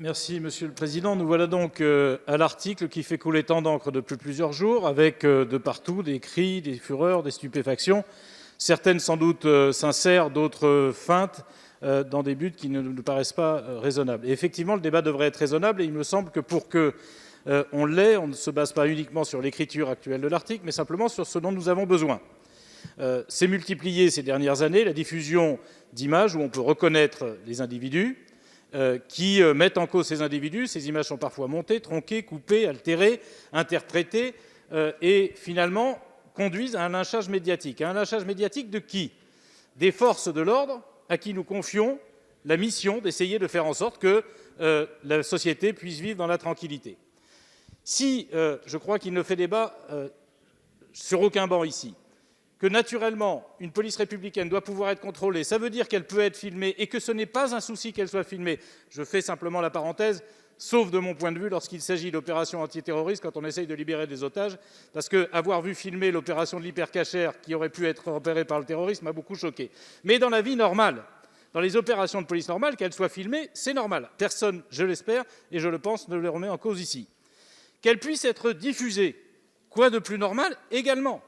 Merci Monsieur le Président. Nous voilà donc à l'article qui fait couler tant d'encre depuis plusieurs jours, avec de partout des cris, des fureurs, des stupéfactions, certaines sans doute sincères, d'autres feintes, dans des buts qui ne nous paraissent pas raisonnables. Et effectivement, le débat devrait être raisonnable, et il me semble que pour qu'on l'ait, on ne se base pas uniquement sur l'écriture actuelle de l'article, mais simplement sur ce dont nous avons besoin. C'est multiplié ces dernières années la diffusion d'images où on peut reconnaître les individus, qui mettent en cause ces individus. Ces images sont parfois montées, tronquées, coupées, altérées, interprétées, et finalement conduisent à un lynchage médiatique. Un lynchage médiatique de qui? Des forces de l'ordre à qui nous confions la mission d'essayer de faire en sorte que la société puisse vivre dans la tranquillité. Si je crois qu'il ne fait débat sur aucun banc ici, que naturellement une police républicaine doit pouvoir être contrôlée, ça veut dire qu'elle peut être filmée et que ce n'est pas un souci qu'elle soit filmée. Je fais simplement la parenthèse, sauf de mon point de vue lorsqu'il s'agit d'opérations antiterroristes, quand on essaye de libérer des otages, parce qu'avoir vu filmer l'opération de l'hypercachère qui aurait pu être opérée par le terrorisme m'a beaucoup choqué. Mais dans la vie normale, dans les opérations de police normales, qu'elles soient filmées, c'est normal. Personne, je l'espère, et je le pense, ne le remet en cause ici. Qu'elles puissent être diffusées, quoi de plus normal également,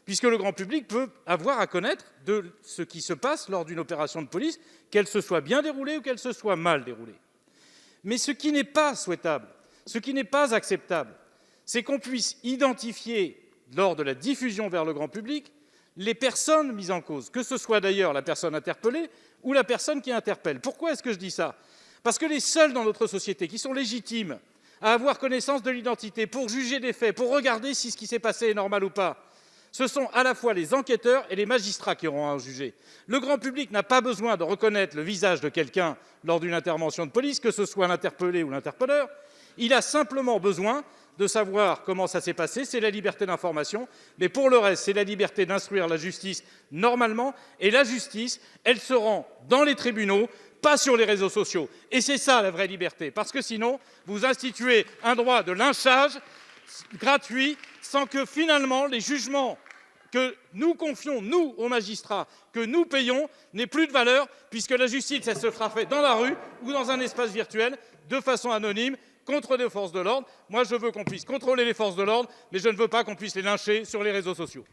puisque le grand public peut avoir à connaître de ce qui se passe lors d'une opération de police, qu'elle se soit bien déroulée ou qu'elle se soit mal déroulée. Mais ce qui n'est pas souhaitable, ce qui n'est pas acceptable, c'est qu'on puisse identifier, lors de la diffusion vers le grand public, les personnes mises en cause, que ce soit d'ailleurs la personne interpellée ou la personne qui interpelle. Pourquoi est-ce que je dis ça? Parce que les seuls dans notre société qui sont légitimes à avoir connaissance de l'identité pour juger des faits, pour regarder si ce qui s'est passé est normal ou pas, ce sont à la fois les enquêteurs et les magistrats qui auront à en juger. Le grand public n'a pas besoin de reconnaître le visage de quelqu'un lors d'une intervention de police, que ce soit l'interpellé ou l'interpelleur. Il a simplement besoin de savoir comment ça s'est passé, c'est la liberté d'information. Mais pour le reste, c'est la liberté d'instruire la justice normalement. Et la justice, elle se rend dans les tribunaux, pas sur les réseaux sociaux. Et c'est ça la vraie liberté. Parce que sinon, vous instituez un droit de lynchage gratuit, sans que finalement les jugements que nous confions, nous, aux magistrats, que nous payons, n'aient plus de valeur, puisque la justice, elle se fera faite dans la rue ou dans un espace virtuel, de façon anonyme, contre des forces de l'ordre. Moi, je veux qu'on puisse contrôler les forces de l'ordre, mais je ne veux pas qu'on puisse les lyncher sur les réseaux sociaux.